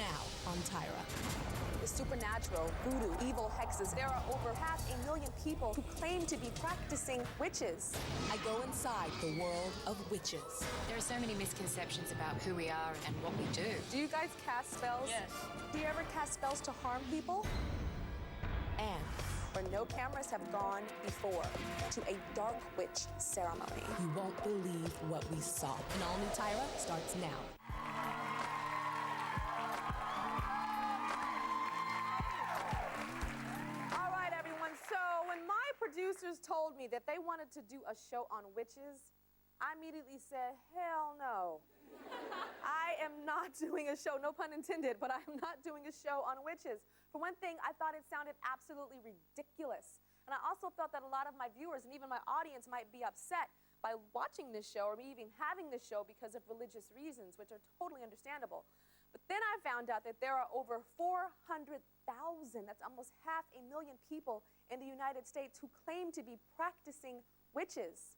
now on Tyra. The supernatural, voodoo, evil hexes. There are over 500,000 people who claim to be practicing witches. I go inside the world of witches. There are so many misconceptions about who we are and what we do. Do you guys cast spells? Yes. Do you ever cast spells to harm people? And Where no cameras have gone before, to a dark witch ceremony. you won't believe what we saw. And All New Tyra starts now. All right, everyone. So when my producers told me that they wanted to do a show on witches, I immediately said, hell no. I am not doing a show, no pun intended, but I am not doing a show on witches. For one thing, I thought it sounded absolutely ridiculous. And I also felt that a lot of my viewers and even my audience might be upset by watching this show or me even having this show because of religious reasons, which are totally understandable. But then I found out that there are over 400,000, that's almost 500,000 people in the United States who claim to be practicing witches.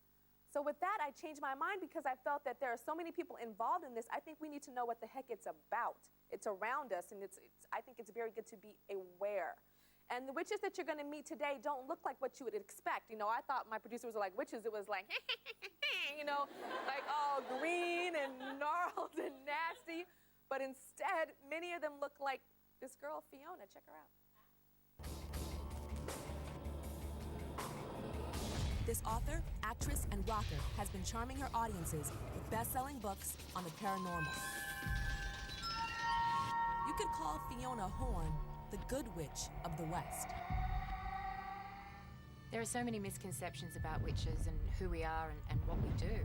So with that, I changed my mind because I felt that there are so many people involved in this. I think we need to know what the heck it's about. It's around us, and I think it's very good to be aware. And the witches that you're going to meet today don't look like what you would expect. You know, I thought my producers were like witches. It was like, you know, like all green and gnarled and nasty. But instead, many of them look like this girl, Fiona. Check her out. This author, actress, and rocker has been charming her audiences with best-selling books on the paranormal. You could call Fiona Horne the good witch of the West. There are so many misconceptions about witches and who we are and what we do.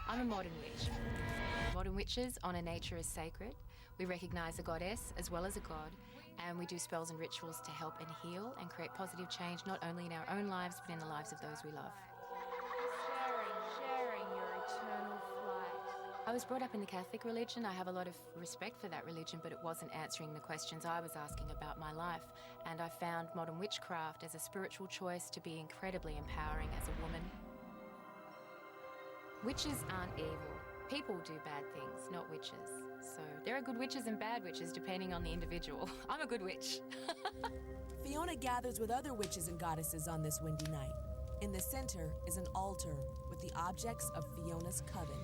I'm a modern witch. Modern witches honour nature as sacred. We recognise a goddess as well as a god, and we do spells and rituals to help and heal and create positive change not only in our own lives but in the lives of those we love. Sharing your eternal flight. I was brought up in the Catholic religion. I have a lot of respect for that religion, but it wasn't answering the questions I was asking about my life. And I found modern witchcraft as a spiritual choice to be incredibly empowering as a woman. Witches aren't evil. People do bad things, not witches. So there are good witches and bad witches depending on the individual. I'm a good witch. Fiona gathers with other witches and goddesses on this windy night. In the center is an altar with the objects of Fiona's coven.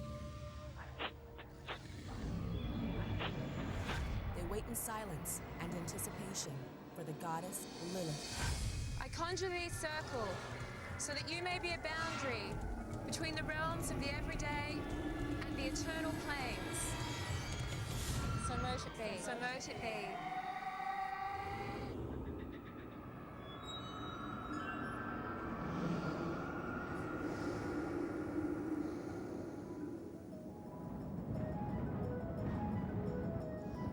They wait in silence and anticipation for the goddess Lilith. I conjure thee circle, so that you may be a boundary between the realms of the everyday and the eternal planes. So mote it be. So mote it be.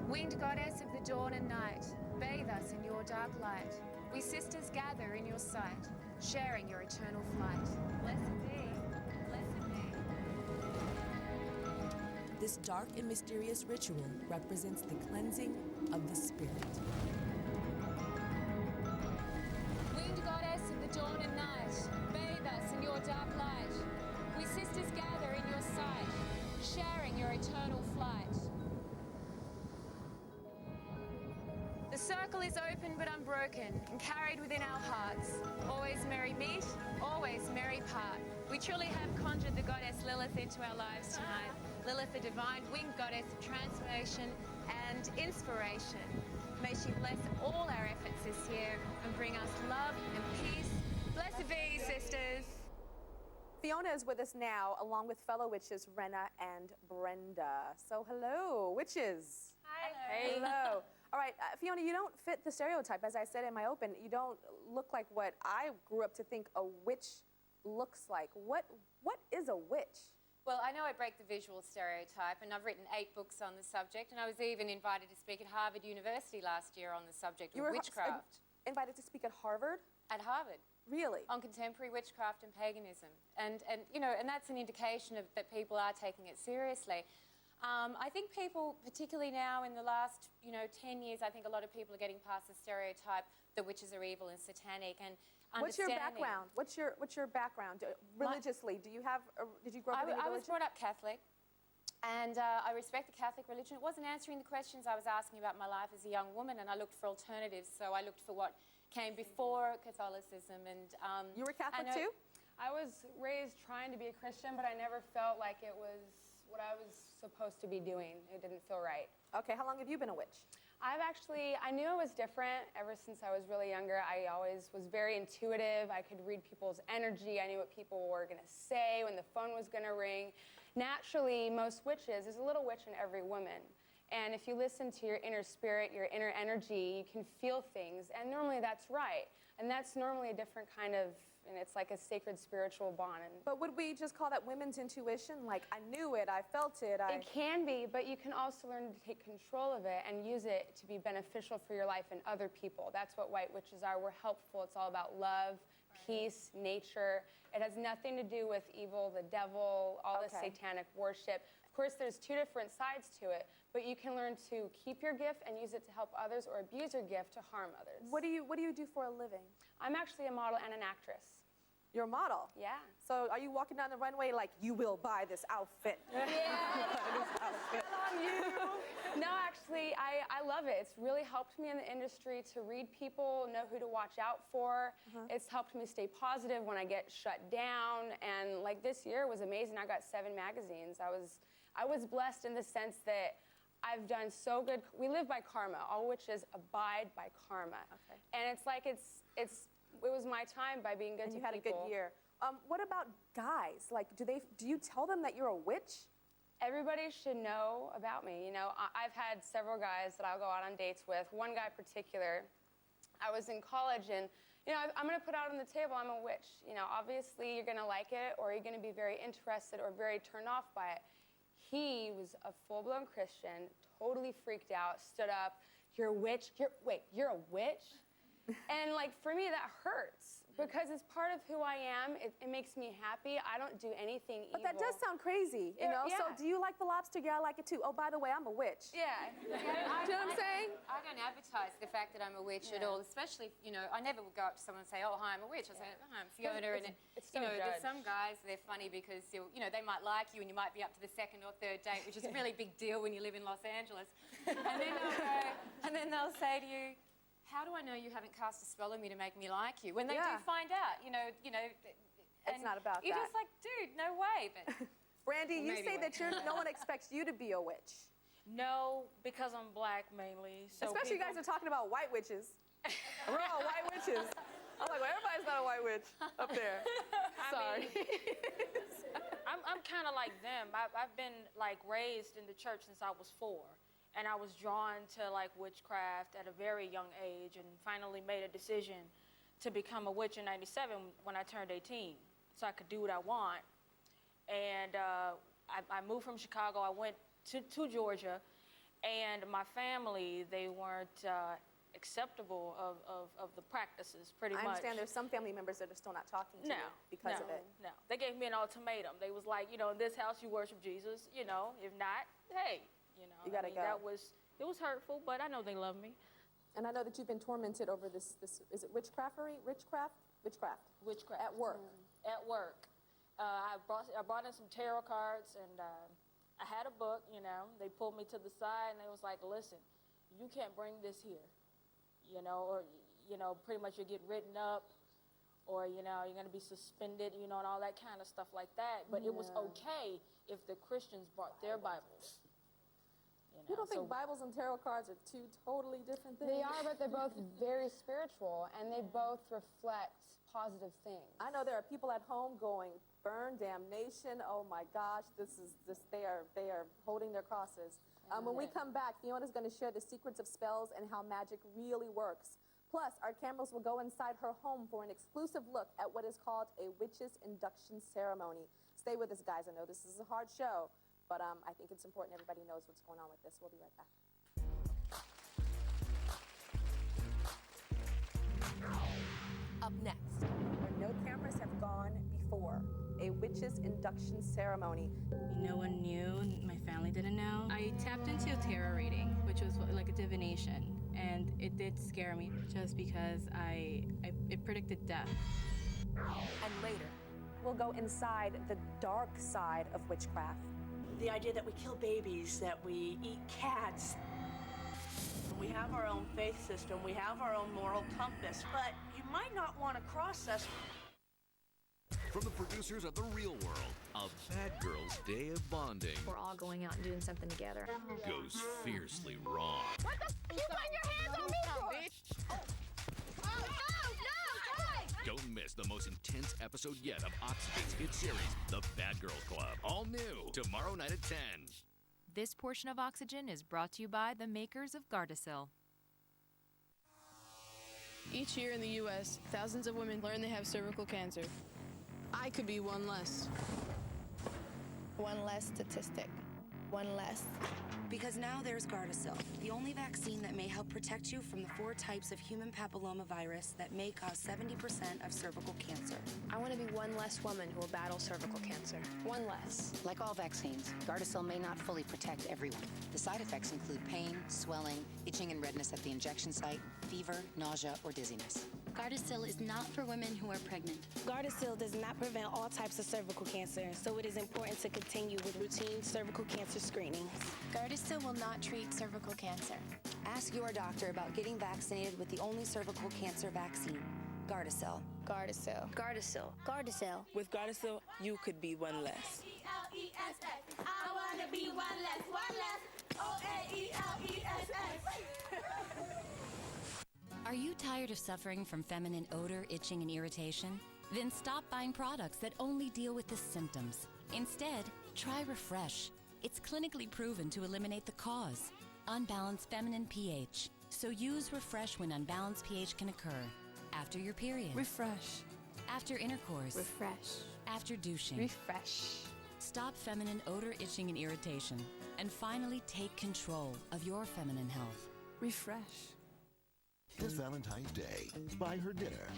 Winged goddess of the dawn and night, bathe us in your dark light. We sisters gather in your sight, sharing your eternal flight. Blessed be, blessed be. This dark and mysterious ritual represents the cleansing of the spirit. Winged goddess of the dawn and night, bathe us in your dark light. We sisters gather in your sight, sharing your eternal flight. The circle is open but unbroken and carried within our hearts. Always merry meet, always merry part. We truly have conjured the goddess Lilith into our lives tonight. Lilith, the divine winged goddess of transformation and inspiration. May she bless all our efforts this year and bring us love and peace. Blessed be, sisters. Fiona is with us now, along with fellow witches Renna and Brenda. So hello, witches. Hi. Hello. All right, Fiona, you don't fit the stereotype. As I said in my open, you don't look like what I grew up to think a witch looks like. What is a witch? Well, I know I break the visual stereotype, and I've written 8 books on the subject, and I was even invited to speak at Harvard University last year on the subject of witchcraft. Invited to speak at Harvard? At Harvard. Really? On contemporary witchcraft and paganism. And you know, and that's an indication of that people are taking it seriously. I think people, particularly now in the last, 10 years, I think a lot of people are getting past the stereotype that witches are evil and satanic and What's your background? What's your background religiously? Did you grow up in any religion? I was brought up Catholic. And I respect the Catholic religion. It wasn't answering the questions I was asking about my life as a young woman, and I looked for alternatives. So I looked for what came before Catholicism. And you were Catholic too? I was raised trying to be a Christian, but I never felt like it was what I was supposed to be doing. It didn't feel right. Okay, how long have you been a witch? I knew I was different ever since I was really younger. I always was very intuitive. I could read people's energy. I knew what people were going to say when the phone was going to ring. Naturally, most witches, there's a little witch in every woman. And if you listen to your inner spirit, your inner energy, you can feel things. And normally that's right. And that's normally a different kind of, and it's like a sacred spiritual bond. But would we just call that women's intuition? Like, I knew it, I felt it, It can be, but you can also learn to take control of it and use it to be beneficial for your life and other people. That's what white witches are. We're helpful. It's all about love, peace, nature. It has nothing to do with evil, the devil, all this satanic worship. Of course, there's two different sides to it, but you can learn to keep your gift and use it to help others, or abuse your gift to harm others. What do you do for a living? I'm actually a model and an actress. You're a model? Yeah. So are you walking down the runway like, you will buy this outfit? Yeah. On you. No, actually, I love it. It's really helped me in the industry to read people, know who to watch out for. It's helped me stay positive when I get shut down. And like this year was amazing. I got 7 magazines. I was blessed in the sense that I've done so good. We live by karma. All witches abide by karma. Okay. And it's like it was my time by being good to people. And you had a good year. What about guys? Like, do you tell them that you're a witch? Everybody should know about me. You know, I've had several guys that I'll go out on dates with. One guy in particular, I was in college, and you know, I'm going to put out on the table, I'm a witch. You know, obviously you're going to like it, or you're going to be very interested or very turned off by it. He was a full-blown Christian, totally freaked out, stood up. You're a witch? Wait, you're a witch? And like, for me, that hurts because it's part of who I am. It makes me happy. I don't do anything evil. But that does sound crazy, you know? Yeah. So do you like the lobster? Yeah, I like it too. Oh, by the way, I'm a witch. Yeah. Do you know what I'm saying? I don't advertise the fact that I'm a witch at all, especially, you know, I never would go up to someone and say, oh, hi, I'm a witch. I say, hi, I'm Fiona. It's so you know, there's judged. some guys, they're funny because, you know, they might like you and you might be up to the 2nd or 3rd date, which is a really big deal when you live in Los Angeles. And then they'll go, and then they'll say to you, how do I know you haven't cast a spell on me to make me like you? When they do find out, you know. It's not about you're that. just like, dude, no way. But Brandy, you say that no one expects you to be a witch. No, because I'm black mainly. So Especially you guys are talking about white witches. We're all white witches. I'm like, well, everybody's not a white witch up there. Sorry. I'm kind of like them. I've been like raised in the church since I was 4. And I was drawn to like witchcraft at a very young age, and finally made a decision to become a witch in '97 when I turned 18, so I could do what I want. And I moved from Chicago. I went to Georgia, and my family, they weren't acceptable of the practices pretty much. I understand there's some family members that are still not talking to you because of it. No, they gave me an ultimatum. They was like, you know, in this house you worship Jesus, you know, if not, hey. You know, you gotta go. It was hurtful, but I know they love me. And I know that you've been tormented over this is it witchcraftery? Witchcraft? At work. At work. I brought in some tarot cards, and I had a book, you know. They pulled me to the side, and they was like, listen, you can't bring this here, you know, or, you know, pretty much you'll get written up, or, you know, you're going to be suspended, you know, and all that kind of stuff like that. But it was okay if the Christians brought their Bibles. You don't think Bibles and tarot cards are two totally different things? They are, but they're both very spiritual, and they both reflect positive things. I know there are people at home going, burn, damnation, oh my gosh, they are holding their crosses. When we come back, Fiona's going to share the secrets of spells and how magic really works. Plus, our cameras will go inside her home for an exclusive look at what is called a witch's induction ceremony. Stay with us, guys. I know this is a hard show, but I think it's important everybody knows what's going on with this. We'll be right back. Up next, where no cameras have gone before, a witch's induction ceremony. No one knew, my family didn't know. I tapped into a tarot reading, which was like a divination, and it did scare me just because it predicted death. And later, we'll go inside the dark side of witchcraft. The idea that we kill babies, that we eat cats. We have our own faith system, we have our own moral compass, but you might not want to cross us. From the producers of The Real World, a bad girl's day of bonding We're all going out and doing something together. goes fiercely wrong. What the f*** you putting your hands on me for? Oh. Oh, no, Don't miss the most intense episode yet of Oxygen's hit series, The Bad Girls Club. All new, tomorrow night at 10. This portion of Oxygen is brought to you by the makers of Gardasil. Each year in the U.S., thousands of women learn they have cervical cancer. I could be one less. One less statistic. One less. Because now there's Gardasil, the only vaccine that may help protect you from the 4 types of human papillomavirus that may cause 70% of cervical cancer. I want to be one less woman who will battle cervical cancer. One less. Like all vaccines, Gardasil may not fully protect everyone. The side effects include pain, swelling, itching and redness at the injection site, fever, nausea, or dizziness. Gardasil is not for women who are pregnant. Gardasil does not prevent all types of cervical cancer, so it is important to continue with routine cervical cancer screenings. Gardasil will not treat cervical cancer. Ask your doctor about getting vaccinated with the only cervical cancer vaccine, Gardasil. Gardasil. Gardasil. Gardasil. With Gardasil, you could be one less. I want to be one less. O-A-E-L-E-S-S. Are you tired of suffering from feminine odor, itching, and irritation? Then stop buying products that only deal with the symptoms. Instead, try Refresh. It's clinically proven to eliminate the cause, unbalanced feminine pH. So use Refresh when unbalanced pH can occur. After your period. Refresh. After intercourse. Refresh. After douching. Refresh. Stop feminine odor, itching, and irritation. And finally take control of your feminine health. Refresh. This Valentine's Day, buy her dinner.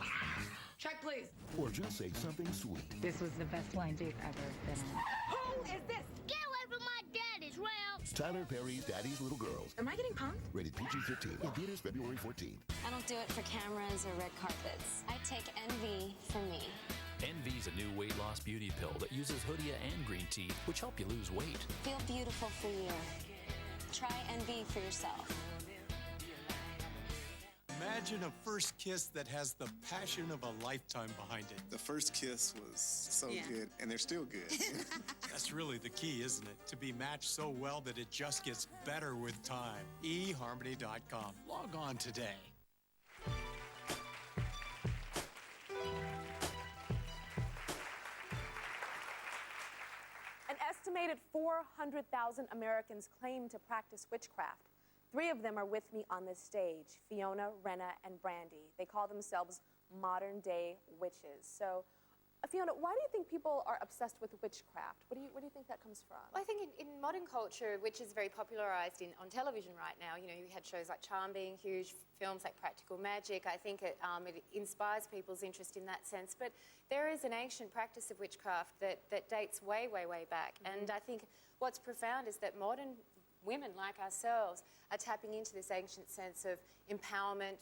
Check, please. Or just say something sweet. This was the best blind date I've ever been on. Who is this? Get away from my daddy's rail. Tyler Perry's Daddy's Little Girls. Am I getting punked? Rated PG-13. In theaters February 14th. I don't do it for cameras or red carpets. I take Envy for me. Envy's a new weight loss beauty pill that uses Hoodia and green tea, which help you lose weight. Feel beautiful for you. Try Envy for yourself. Imagine a first kiss that has the passion of a lifetime behind it. The first kiss was so good, and they're still good. That's really the key, isn't it? To be matched so well that it just gets better with time. eHarmony.com. Log on today. An estimated 400,000 Americans claim to practice witchcraft. 3 of them are with me on this stage, Fiona, Renna, and Brandy. They call themselves modern-day witches. So, Fiona, why do you think people are obsessed with witchcraft? Where do you think that comes from? Well, I think in modern culture, which is very popularised on television right now, you know, you had shows like Charm being huge, films like Practical Magic. I think it inspires people's interest in that sense. But there is an ancient practice of witchcraft that dates way, way, way back. And I think what's profound is that modern women like ourselves are tapping into this ancient sense of empowerment,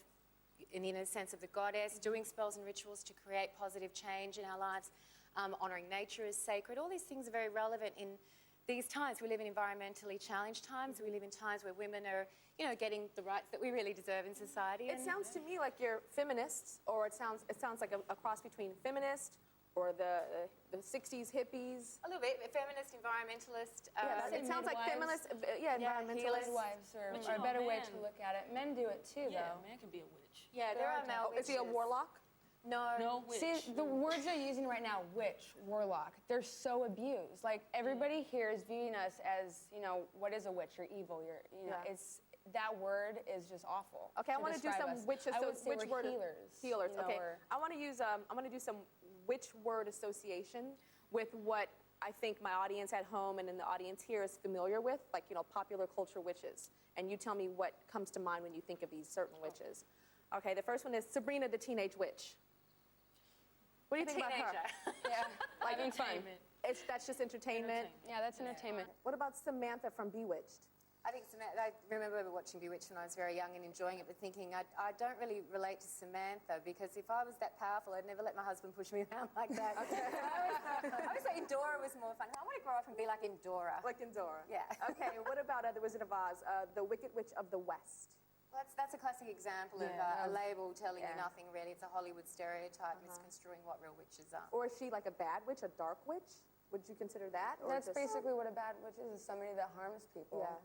in a sense of the goddess, doing spells and rituals to create positive change in our lives, honouring nature as sacred. All these things are very relevant in these times. We live in environmentally challenged times. We live in times where women are, you know, getting the rights that we really deserve in society. It sounds to me like you're feminists, or it sounds like a cross between feminist or the 60s hippies. A little bit, feminist, environmentalist. It sounds like feminist, environmentalist. Midwives are a better way to look at it. Men do it too, Yeah, though. man can be a witch. Yeah, there are male witches. Is he a warlock? No. Witch. See, the words they're using right now, witch, warlock, they're so abused. Like, everybody here is viewing us as, you know, what is a witch? You're evil. It's that word is just awful. Okay, I want to do some witch word healers. Okay, I want to use I'm going to do some witch word association with what I think my audience at home and in the audience here is familiar with, like, you know, popular culture witches. And you tell me what comes to mind when you think of these certain witches. Okay, the first one is Sabrina the Teenage Witch. What do you think about her? Yeah, like having fun. That's just entertainment. Yeah, that's entertainment. What about Samantha from Bewitched? I think I remember watching Bewitched when I was very young and enjoying it, but thinking I don't really relate to Samantha, because if I was that powerful, I'd never let my husband push me around like that. I always thought Endora was more fun. I want to grow up and be like Endora. Like Endora. Yeah. Okay, what about The Wizard of Oz, the Wicked Witch of the West? Well, that's a classic example of a label telling you nothing, really. It's a Hollywood stereotype misconstruing what real witches are. Or is she like a bad witch, a dark witch? Would you consider that? Or That's basically what a bad witch is somebody that harms people. Yeah.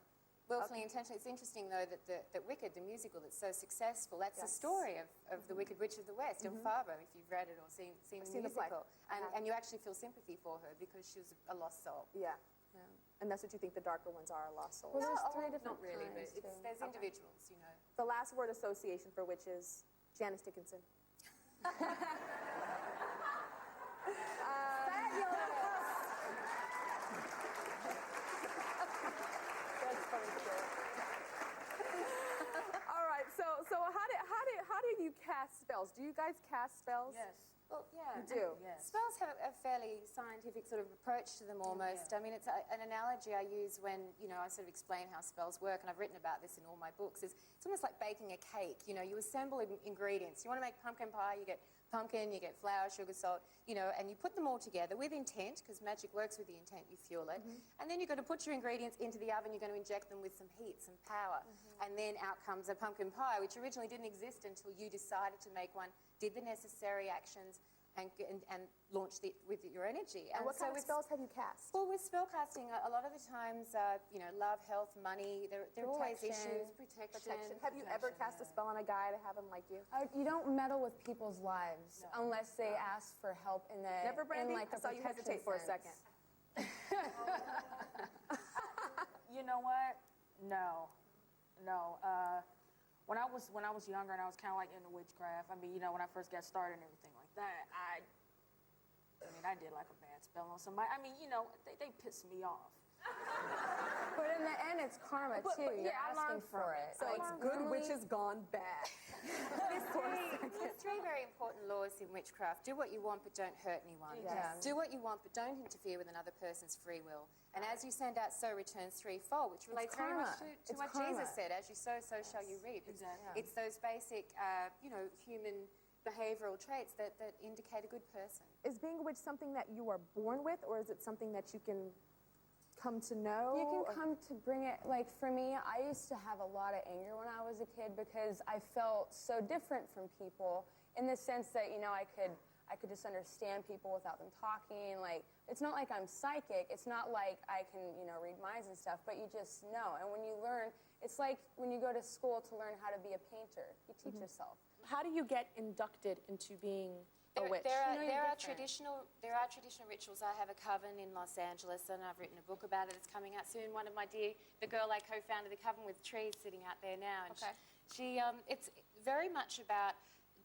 Willfully, intentionally. It's interesting, though, that Wicked, the musical that's so successful, that's the story of the Wicked Witch of the West, of Fabo, if you've read it or seen the musical. And you actually feel sympathy for her because she was a lost soul. Yeah. And that's what you think the darker ones are, lost souls? Well, there's three different Not really, kinds, but there's individuals, you know. The last word association for witches, Janice Dickinson. All right, so how do you cast spells? Do you guys cast spells? Yes. Well, yeah. You do? Yes. Spells have a fairly scientific sort of approach to them almost. I mean, it's an analogy I use when, I sort of explain how spells work, and I've written about this in all my books. It's almost like baking a cake. You assemble ingredients. You want to make pumpkin pie, you get pumpkin, you get flour, sugar, salt, and you put them all together with intent, because magic works with the intent, you fuel it. And then you're going to put your ingredients into the oven, you're going to inject them with some heat, some power. And then out comes a pumpkin pie, which originally didn't exist until you decided to make one, did the necessary actions, and launched it with your energy. And what kind of spells have you cast? Well, with spellcasting, a lot of the times, love, health, money, there are always issues, protection. Have you ever cast a spell on a guy to have him like you? You don't meddle with people's lives unless they ask for help in the Never, Brandy? in like I saw you hesitate for a second. You know what? No. When I was younger and I was kind of like into witchcraft, I mean, when I first got started and everything like that, I did like a bad spell on somebody. I mean, they pissed me off. But in the end, it's karma too. You're asking for it. So it's good witches gone bad. There's three very important laws in witchcraft. Do what you want, but don't hurt anyone. Yes. Do what you want, but don't interfere with another person's free will. And as you send out, so returns threefold, which relates very much to what Jesus said. As you sow, so shall you reap. Exactly. It's those basic, human behavioral traits that indicate a good person. Is being a witch something that you are born with, or is it something that you can come to know? You can come to bring it. Like for me, I used to have a lot of anger when I was a kid because I felt so different from people in the sense that, I could just understand people without them talking. Like, it's not like I'm psychic. It's not like I can, read minds and stuff, but you just know. And when you learn, it's like when you go to school to learn how to be a painter. You teach yourself. How do you get inducted into being a witch? There are traditional rituals. I have a coven in Los Angeles, and I've written a book about it. It's coming out soon. One of the girl I co-founded the coven with, trees sitting out there now. And it's very much about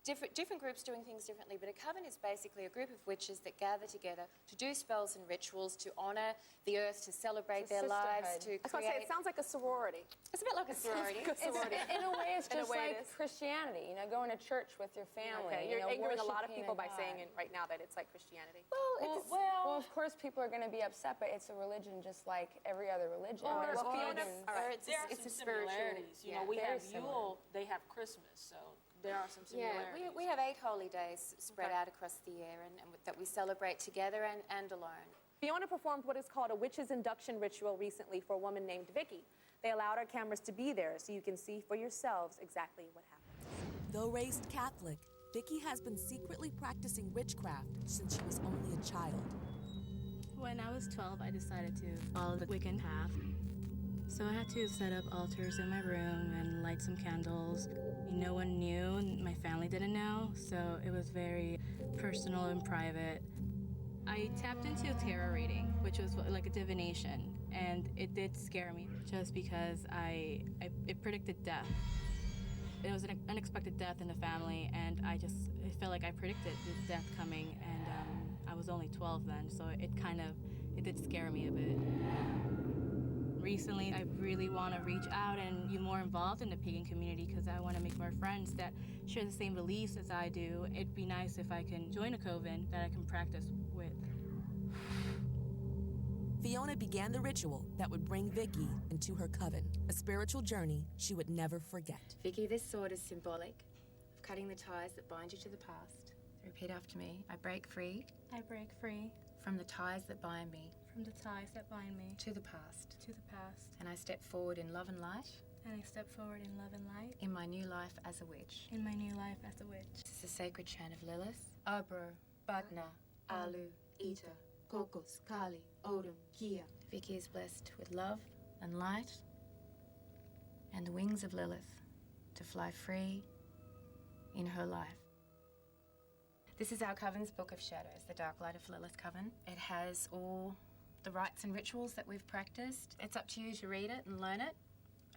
different groups doing things differently, but a coven is basically a group of witches that gather together to do spells and rituals, to honour the earth, to celebrate their lives, to I was going to say, it sounds like a sorority. It's a bit like a sorority. In a way, it's just like Christianity, going to church with your family. Okay, you're angering a lot of people by God. saying right now that it's like Christianity. Well, of course, people are going to be upset, but it's a religion just like every other religion. There are it's some a spiritual. similarities. We have Yule, they have Christmas, so there are some similarities. Yeah, we have 8 holy days spread out across the year and that we celebrate together and alone. Fiona performed what is called a witch's induction ritual recently for a woman named Vicky. They allowed our cameras to be there so you can see for yourselves exactly what happened. Though raised Catholic, Vicky has been secretly practicing witchcraft since she was only a child. When I was 12, I decided to follow the Wiccan path. So I had to set up altars in my room and light some candles. No one knew, my family didn't know, so it was very personal and private. I tapped into a tarot reading, which was like a divination, and it did scare me just because it predicted death. It was an unexpected death in the family, and I felt like I predicted the death coming, and I was only 12 then, so it did scare me a bit. Recently, I really want to reach out and be more involved in the pagan community because I want to make more friends that share the same beliefs as I do. It'd be nice if I can join a coven that I can practice with. Fiona began the ritual that would bring Vicky into her coven, a spiritual journey she would never forget. Vicky, this sword is symbolic of cutting the ties that bind you to the past. Repeat after me. I break free. I break free From the ties that bind me. from the ties that bind me To the past. to the past. And I step forward in love and light. And I step forward in love and light In my new life as a witch. in my new life as a witch. This is the sacred chant of Lilith. Abra, Badna, Alu, Ita, Kokos, Kali, Odom, Kia. Vicky is blessed with love and light and the wings of Lilith to fly free in her life. This is our coven's Book of Shadows, the Dark Light of Lilith Coven. It has all the rites and rituals that we've practiced. It's up to you to read it and learn it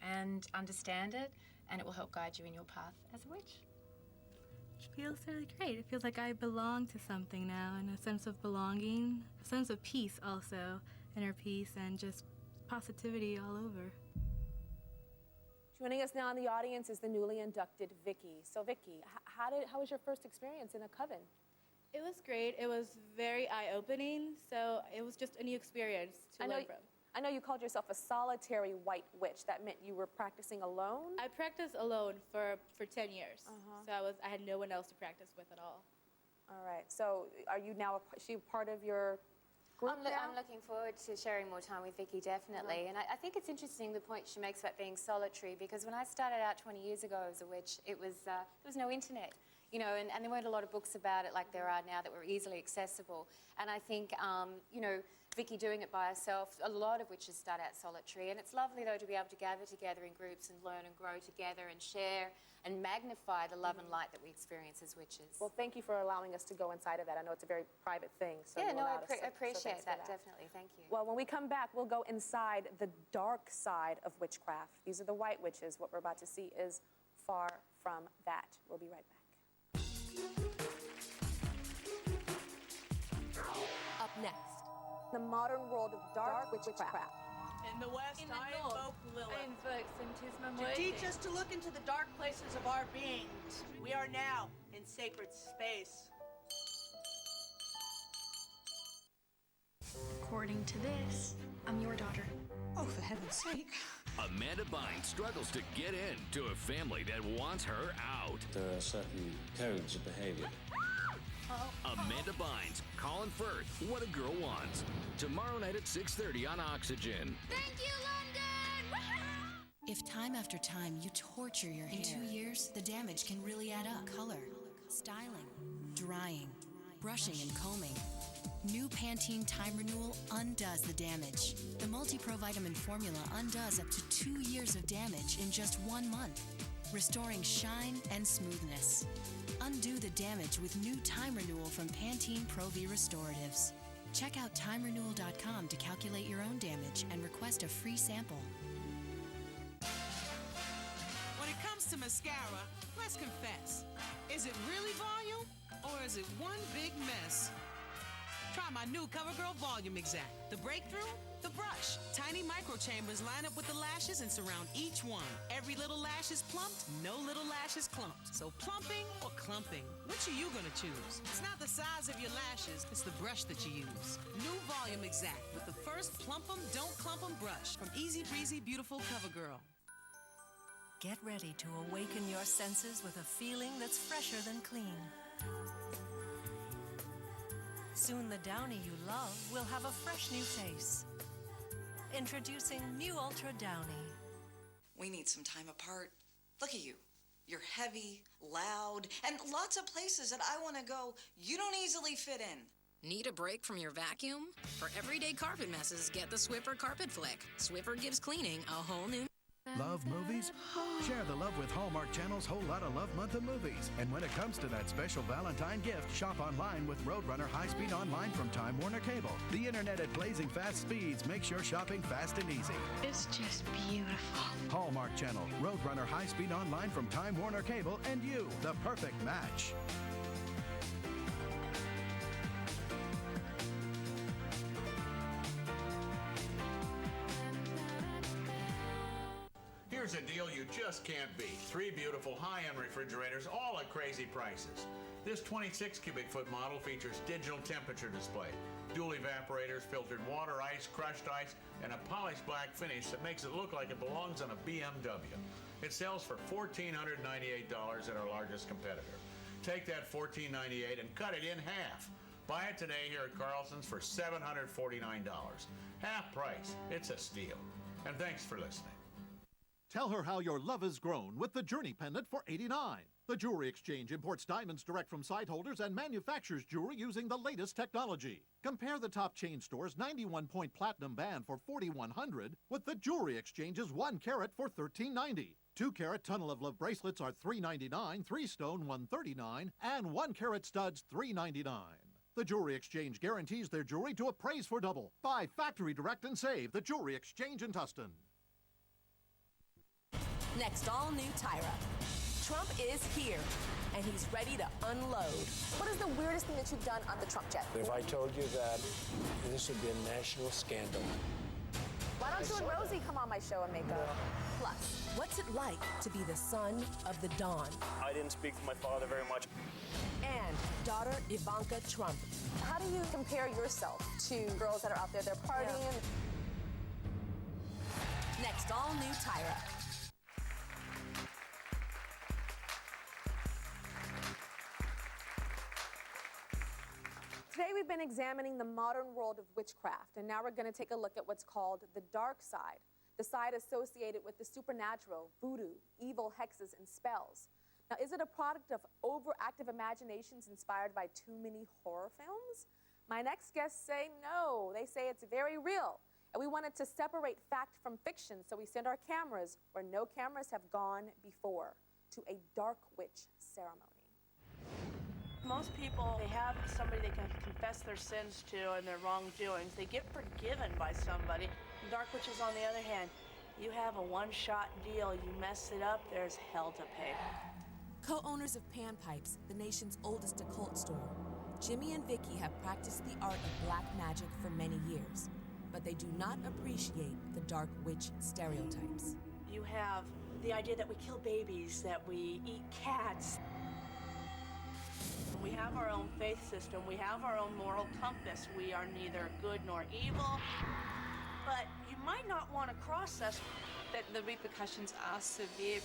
and understand it, and it will help guide you in your path as a witch. It feels really great. It feels like I belong to something now, and a sense of belonging, a sense of peace also, inner peace, and just positivity all over. Joining us now in the audience is the newly inducted Vicky. So Vicky, how was your first experience in a coven? It was great. It was very eye-opening, so it was just a new experience to learn from. I know you called yourself a solitary white witch. That meant you were practicing alone? I practiced alone for 10 years, so I had no one else to practice with at all. All right. So are you now, is she part of your group I'm looking forward to sharing more time with Vicky, definitely. And I think it's interesting the point she makes about being solitary, because when I started out 20 years ago as a witch, there was no internet. You know, and there weren't a lot of books about it like there are now that were easily accessible. And I think, you know, Vicky doing it by herself, a lot of witches start out solitary. And it's lovely, though, to be able to gather together in groups and learn and grow together and share and magnify the love and light that we experience as witches. Well, thank you for allowing us to go inside of that. I know it's a very private thing. So yeah, you no, I allowed us to- appreciate so thanks for that, definitely. Thank you. Well, when we come back, we'll go inside the dark side of witchcraft. These are the white witches. What we're about to see is far from that. We'll be right back. Up next, the modern world of dark witchcraft. In the west, I invoke Lilith. I invoke Santisma To teach us to look into the dark places of our beings. We are now in sacred space. According to this, I'm your daughter. Oh, for heaven's sake. Amanda Bynes struggles to get in to a family that wants her out. There are certain codes of behavior. Amanda Bynes, Colin Firth, What a Girl Wants. Tomorrow night at 6:30 on Oxygen. Thank you, London! If time after time you torture your hair, in 2 years, the damage can really add up. Color, styling, drying, brushing and combing. New Pantene Time Renewal undoes the damage. The multi-pro vitamin formula undoes up to 2 years of damage in just 1 month, restoring shine and smoothness. Undo the damage with new Time Renewal from Pantene Pro V Restoratives. Check out timerenewal.com to calculate your own damage and request a free sample. When it comes to mascara, let's confess. Is it really volume or is it one big mess? Try my new CoverGirl Volume Exact. The breakthrough? The brush. Tiny microchambers line up with the lashes and surround each one. Every little lash is plumped, no little lashes clumped. So plumping or clumping, which are you gonna choose? It's not the size of your lashes, it's the brush that you use. New Volume Exact with the first plump 'em, don't clump 'em brush from Easy Breezy Beautiful CoverGirl. Get ready to awaken your senses with a feeling that's fresher than clean. Soon the Downy you love will have a fresh new face. Introducing New Ultra Downy. We need some time apart. Look at you. You're heavy, loud, and lots of places that I want to go you don't easily fit in. Need a break from your vacuum? For everyday carpet messes, get the Swiffer Carpet Flick. Swiffer gives cleaning a whole new... Love movies? Share the love with Hallmark Channel's Whole Lotta Love Month of movies. And when it comes to that special Valentine gift, shop online with Roadrunner High-Speed Online from Time Warner Cable. The internet at blazing fast speeds makes your shopping fast and easy. It's just beautiful. Hallmark Channel, Roadrunner High-Speed Online from Time Warner Cable, and you, the perfect match. Here's Here's a deal you just can't beat. 3 beautiful high-end refrigerators, all at crazy prices. This 26 cubic foot model features digital temperature display, dual evaporators, filtered water, ice, crushed ice, and a polished black finish that makes it look like it belongs on a BMW. It sells for $1,498 at our largest competitor. Take that $1,498 and cut it in half. Buy it today here at Carlson's for $749. Half price. It's a steal. And thanks for listening. Tell her how your love has grown with the Journey pendant for $89. The Jewelry Exchange imports diamonds direct from site holders and manufactures jewelry using the latest technology. Compare the top chain store's 91-point platinum band for $4,100 with the Jewelry Exchange's 1 carat for $1,390. 2 carat Tunnel of Love bracelets are $399, 3 stone $139, and 1 carat studs $399. The Jewelry Exchange guarantees their jewelry to appraise for double. Buy factory direct and save. The Jewelry Exchange in Tustin. Next, all new Tyra. Trump is here, and he's ready to unload. What is the weirdest thing that you've done on the Trump jet? If I told you that, this would be a national scandal. Why don't you and Rosie come on my show and make up? Plus, what's it like to be the son of the Dawn? I didn't speak to my father very much. And daughter Ivanka Trump. How do you compare yourself to girls that are out there, they're partying? Next, all new Tyra. Today we've been examining the modern world of witchcraft, and now we're going to take a look at what's called the dark side, the side associated with the supernatural, voodoo, evil hexes, and spells. Now, is it a product of overactive imaginations inspired by too many horror films? My next guests say no. They say it's very real, and we wanted to separate fact from fiction, so we sent our cameras where no cameras have gone before, to a dark witch ceremony. Most people, they have somebody they can confess their sins to and their wrongdoings. They get forgiven by somebody. Dark witches, on the other hand, you have a one-shot deal. You mess it up, there's hell to pay. Co-owners of Pan Pipes, the nation's oldest occult store, Jimmy and Vicky have practiced the art of black magic for many years, but they do not appreciate the dark witch stereotypes. You have the idea that we kill babies, that we eat cats. We have our own faith system. We have our own moral compass. We are neither good nor evil, but you might not want to cross us. That the repercussions are severe.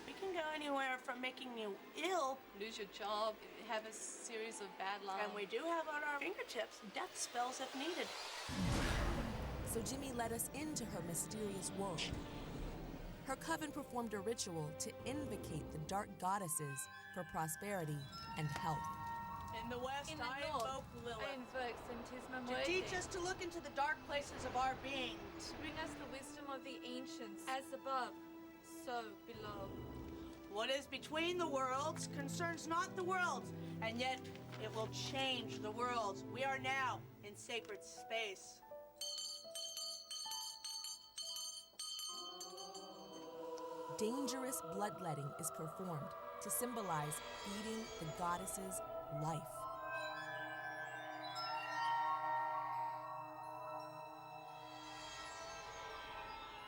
We can go anywhere from making you ill, Lose your job, have a series of bad luck. and we do have at our fingertips death spells if needed. So Jimmy led us into her mysterious world. Her coven performed a ritual to invocate the dark goddesses for prosperity and health. In the west, In the I north, invoke Lilith. I invoke Santisma To Muerte. teach us to look into the dark places of our being. To bring us the wisdom of the ancients. As above, so below. What is between the worlds concerns not the worlds, and yet it will change the worlds. We are now in sacred space. Dangerous bloodletting is performed to symbolize feeding the goddess's life.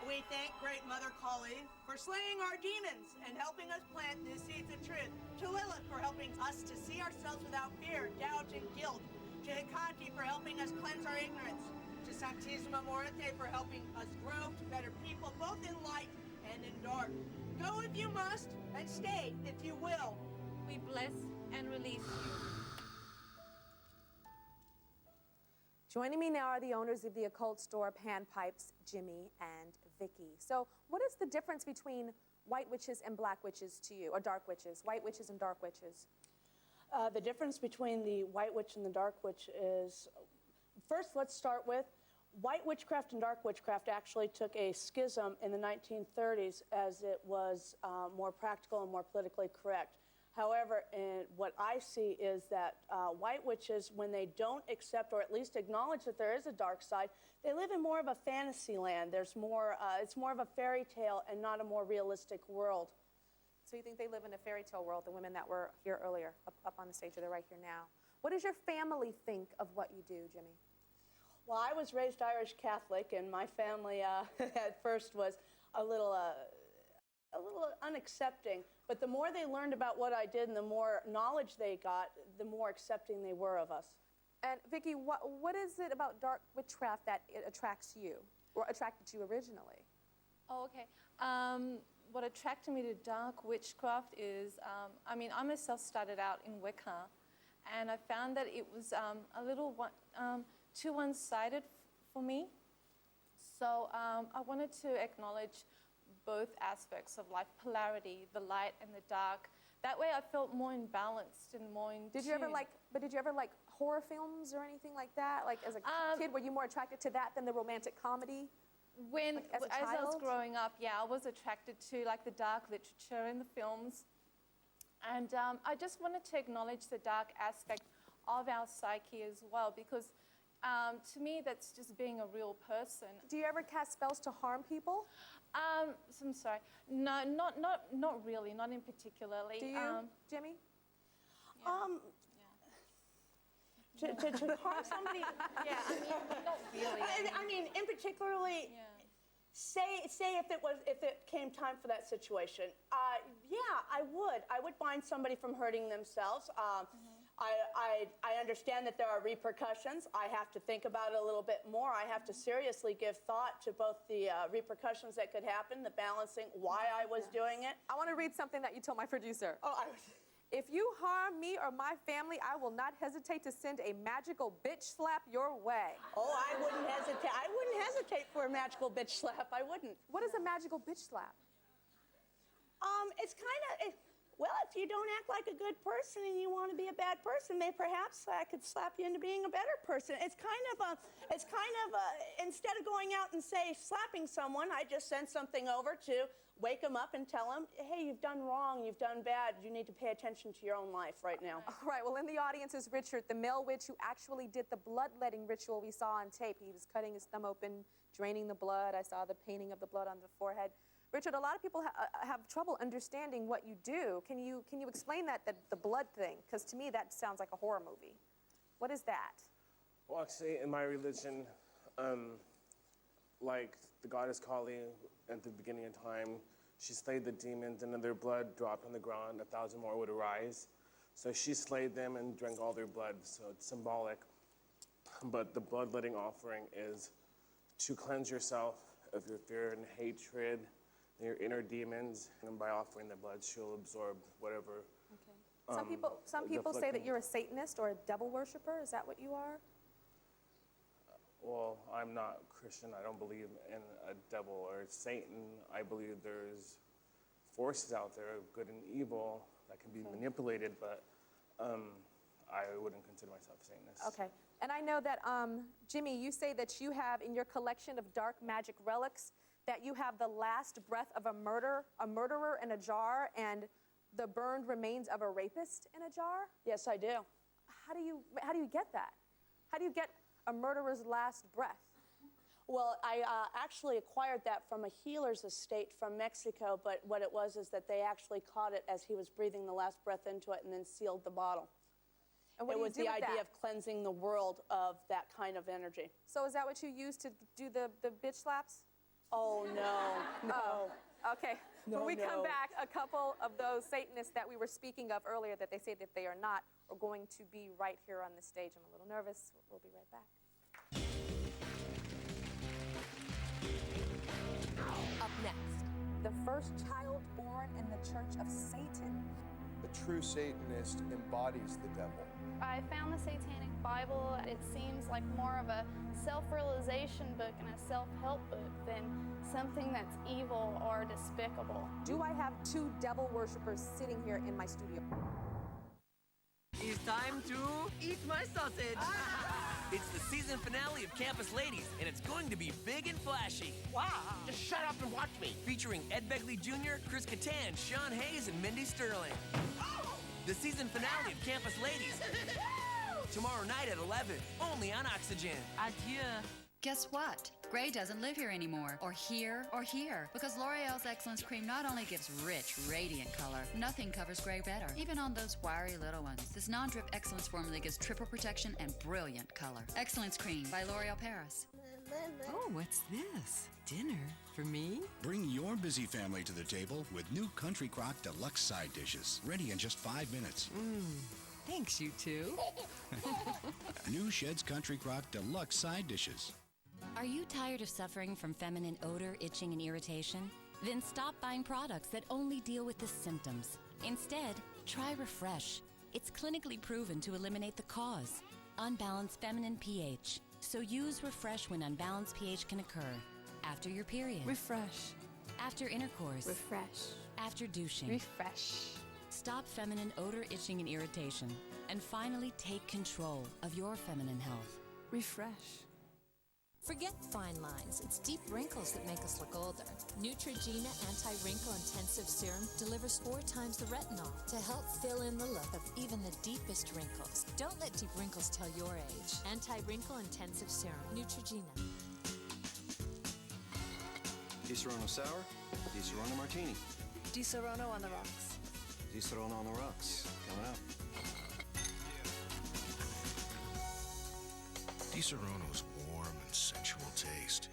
We thank Great Mother Kali for slaying our demons and helping us plant the seeds of truth. To Lilith for helping us to see ourselves without fear, doubt, and guilt. To Hecate for helping us cleanse our ignorance. To Santisma Muerte for helping us grow to better people, both in light and in dark. Go if you must, and stay if you will. We bless and release you. Joining me now are the owners of the occult store Pan Pipes, Jimmy and Vicky. So what is the difference between white witches and black witches to you, or dark witches, white witches and dark witches? The difference between the white witch and the dark witch is, first let's start with, white witchcraft and dark witchcraft actually took a schism in the 1930s as it was more practical and more politically correct. However, what I see is that white witches, when they don't accept or at least acknowledge that there is a dark side, they live in more of a fantasy land. There's more, it's more of a fairy tale and not a more realistic world. So you think they live in a fairy tale world, the women that were here earlier, up on the stage, or they're right here now. What does your family think of what you do, Jimmy? Well, I was raised Irish Catholic, and my family at first was a little a little unaccepting. But the more they learned about what I did and the more knowledge they got, the more accepting they were of us. And Vicki, what is it about dark witchcraft that it attracts you, or attracted you originally? Oh, okay. What attracted me to dark witchcraft is, I mean, I myself started out in Wicca, and I found that it was a little too one-sided for me. So I wanted to acknowledge both aspects of life, polarity, the light and the dark. That way I felt more imbalanced and more in Did you ever like horror films or anything like that? Like as a kid, were you more attracted to that than the romantic comedy? When, like, as I was growing up, yeah, I was attracted to like the dark literature in the films. And I just wanted to acknowledge the dark aspect of our psyche as well, because to me, that's just being a real person. Do you ever cast spells to harm people? I'm sorry. No, not really, not in particularly. Do you, Jimmy? To harm somebody? Yeah, I mean, not really. I mean, in particularly, say if it came time for that situation, yeah, I would bind somebody from hurting themselves. I understand that there are repercussions. I have to think about it a little bit more. I have to seriously give thought to both the repercussions that could happen, the balancing, why I was doing it. I want to read something that you told my producer. Oh, if you harm me or my family, I will not hesitate to send a magical bitch slap your way. Oh, I wouldn't hesitate. I wouldn't hesitate for a magical bitch slap. I wouldn't. What is a magical bitch slap? It's kind of, well, if you don't act like a good person and you want to be a bad person, maybe perhaps I could slap you into being a better person. It's kind of instead of going out and slapping someone, I just send something over to wake them up and tell them, hey, you've done wrong, you've done bad, you need to pay attention to your own life right now. All right, well, in the audience is Richard, the male witch who actually did the bloodletting ritual we saw on tape. He was cutting his thumb open, draining the blood. I saw the painting of the blood on the forehead. Richard, a lot of people have trouble understanding what you do. Can you explain the blood thing? Because to me, that sounds like a horror movie. What is that? Well, actually, in my religion, like the goddess Kali, at the beginning of time, she slayed the demons, and then their blood dropped on the ground. 1,000 more would arise. So she slayed them and drank all their blood. So it's symbolic. But the bloodletting offering is to cleanse yourself of your fear and hatred, and your inner demons, and by offering the blood, she'll absorb whatever. Okay. Some people say that you're a Satanist or a devil worshiper. Is that what you are? Well, I'm not Christian. I don't believe in a devil or Satan. I believe there's forces out there, good and evil, that can be manipulated, but I wouldn't consider myself a Satanist. Okay. And I know that, Jimmy, you say that you have in your collection of dark magic relics that you have the last breath of a murderer in a jar and the burned remains of a rapist in a jar? Yes, I do. How do you get that? How do you get a murderer's last breath? Well, I actually acquired that from a healer's estate from Mexico, but what it was is that they actually caught it as he was breathing the last breath into it and then sealed the bottle. And what it do you was do the with idea that? of cleansing the world of that kind of energy. So is that what you use to do the bitch slaps? Oh, no, no. Oh, okay. No, when we come no. back, a couple of those Satanists that we were speaking of earlier that they say that they are not are going to be right here on the stage. I'm a little nervous. We'll be right back. Up next, the first child born in the Church of Satan. The true Satanist embodies the devil. I found the Satanic Bible. It seems like more of a self-realization book and a self-help book than something that's evil or despicable. Do I have two devil worshippers sitting here in my studio? It's time to eat my sausage. It's the season finale of Campus Ladies, and it's going to be big and flashy. Wow! Just shut up and watch me. Featuring Ed Begley Jr., Chris Kattan, Sean Hayes, and Mindy Sterling. The season finale of Campus Ladies. Tomorrow night at 11, only on Oxygen. Adieu. Guess what? Gray doesn't live here anymore, or here, because L'Oreal's Excellence Cream not only gives rich, radiant color, nothing covers gray better, even on those wiry little ones. This non-drip Excellence formula gives triple protection and brilliant color. Excellence Cream by L'Oreal Paris. Oh, what's this? Dinner for me? Bring your busy family to the table with new Country Crock Deluxe side dishes. Ready in just 5 minutes. Thanks, you two. New Shed's Country Crock Deluxe side dishes. Are you tired of suffering from feminine odor, itching, and irritation? Then stop buying products that only deal with the symptoms. Instead, try Refresh. It's clinically proven to eliminate the cause, unbalanced feminine pH. So use Refresh when unbalanced pH can occur. After your period. Refresh. After intercourse. Refresh. After douching. Refresh. Stop feminine odor, itching, and irritation. And finally take control of your feminine health. Refresh. Forget fine lines. It's deep wrinkles that make us look older. Neutrogena Anti-Wrinkle Intensive Serum delivers 4 times the retinol to help fill in the look of even the deepest wrinkles. Don't let deep wrinkles tell your age. Anti-Wrinkle Intensive Serum. Neutrogena. Di Serono Sour, Di Serono Martini. Di Serono on the rocks. Di Serono on the rocks. Coming up. Di Serono's warm and sensual taste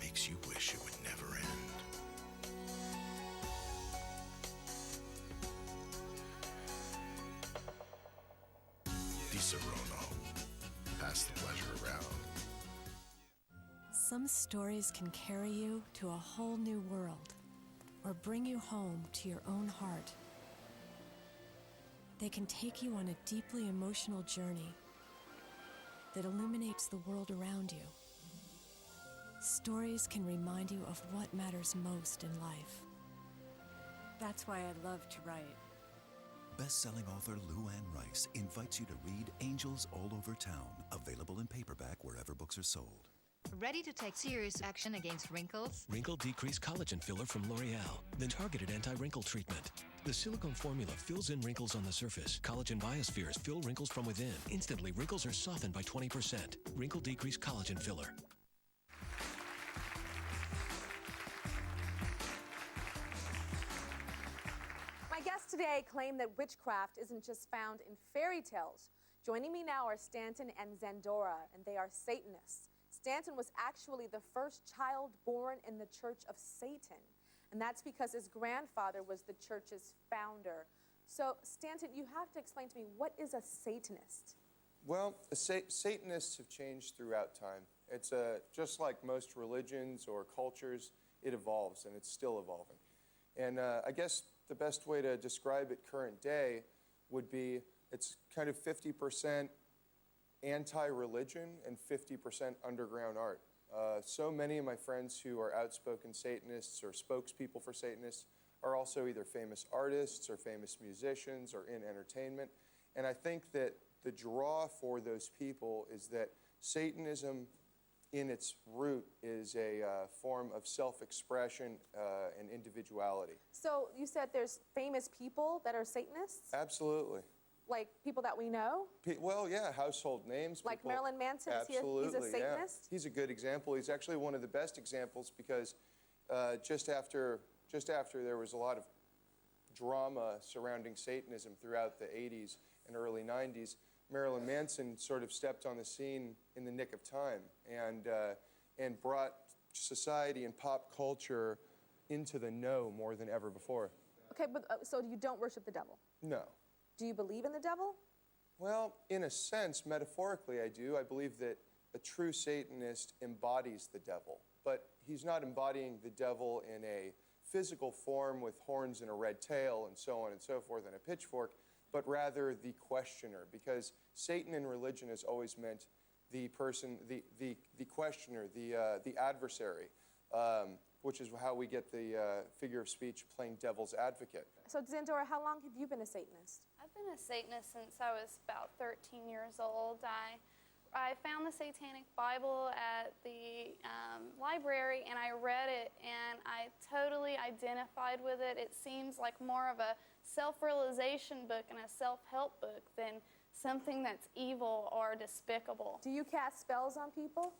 makes you wish it would never end. Di Serono. Pass the pleasure around. Some stories can carry you to a whole new world or bring you home to your own heart. They can take you on a deeply emotional journey that illuminates the world around you. Stories can remind you of what matters most in life. That's why I love to write. Best-selling author Lou Ann Rice invites you to read Angels All Over Town, available in paperback wherever books are sold. Ready to take serious action against wrinkles? Wrinkle Decrease Collagen Filler from L'Oreal, the targeted anti-wrinkle treatment. The silicone formula fills in wrinkles on the surface. Collagen biospheres fill wrinkles from within. Instantly, wrinkles are softened by 20%. Wrinkle Decrease Collagen Filler. My guests today claim that witchcraft isn't just found in fairy tales. Joining me now are Stanton and Zandora, and they are Satanists. Stanton was actually the first child born in the Church of Satan, and that's because his grandfather was the church's founder. So, Stanton, you have to explain to me, what is a Satanist? Well, Satanists have changed throughout time. It's just like most religions or cultures, it evolves, and it's still evolving. And I guess the best way to describe it current day would be it's kind of 50% anti-religion and 50% underground art. So many of my friends who are outspoken Satanists or spokespeople for Satanists are also either famous artists or famous musicians or in entertainment. And I think that the draw for those people is that Satanism in its root is a form of self-expression and individuality. So you said there's famous people that are Satanists? Absolutely. Like people that we know? Well, yeah, household names. Like people, Marilyn Manson, absolutely, he's a Satanist? Yeah. He's a good example. He's actually one of the best examples because just after there was a lot of drama surrounding Satanism throughout the 80s and early 90s, Marilyn Manson sort of stepped on the scene in the nick of time and brought society and pop culture into the know more than ever before. Okay, but so you don't worship the devil? No. Do you believe in the devil? Well, in a sense, metaphorically, I do. I believe that a true Satanist embodies the devil, but he's not embodying the devil in a physical form with horns and a red tail and so on and so forth and a pitchfork, but rather the questioner, because Satan in religion has always meant the person, the questioner, the adversary, which is how we get the figure of speech playing devil's advocate. So, Zandora, how long have you been a Satanist? I've been a Satanist since I was about 13 years old. I found the Satanic Bible at the library, and I read it, and I totally identified with it. It seems like more of a self-realization book and a self-help book than something that's evil or despicable. Do you cast spells on people?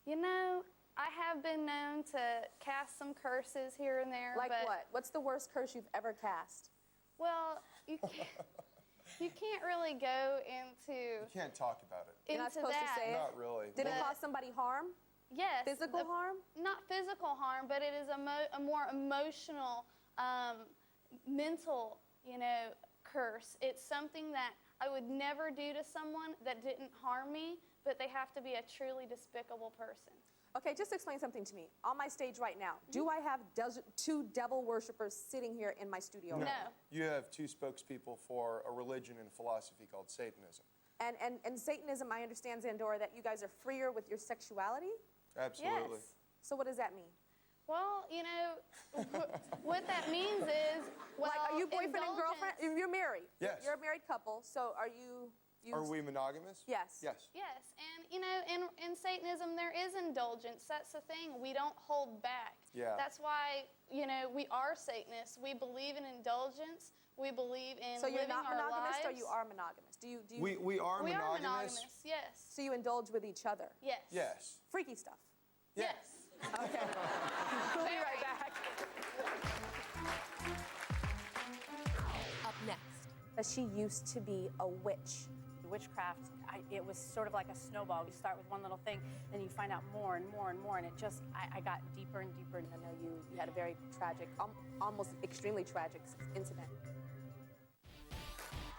You know, I have been known to cast some curses here and there. Like but, what? What's the worst curse you've ever cast? Well, you can't really go into... You can't talk about it. You're not supposed to say it? Not really. Did it cause somebody harm? Yes. Physical harm? Not physical harm, but it is a more emotional, mental, curse. It's something that I would never do to someone that didn't harm me, but they have to be a truly despicable person. Okay, just explain something to me. On my stage right now, do I have two devil worshippers sitting here in my studio? No. You have two spokespeople for a religion and philosophy called Satanism. And Satanism, I understand, Zandora, that you guys are freer with your sexuality? Absolutely. Yes. So what does that mean? Well, what that means is, well, like, are you boyfriend and girlfriend? You're married. Yes. You're a married couple, so are you... Are we monogamous? Yes. Yes. Yes, and in Satanism there is indulgence. That's the thing. We don't hold back. Yeah. That's why, we are Satanists. We believe in indulgence. We believe in So you're living not our monogamous, lives. or you are monogamous? Do you? We are We are monogamous. monogamous, yes. So you indulge with each other? Yes. Yes. Freaky stuff? Yes. Okay. We'll be right back. Up next. She used to be a witch. Witchcraft, it was sort of like a snowball. You start with one little thing, and you find out more and more and more, and it just, I got deeper and deeper. I know you had a very tragic, almost extremely tragic incident.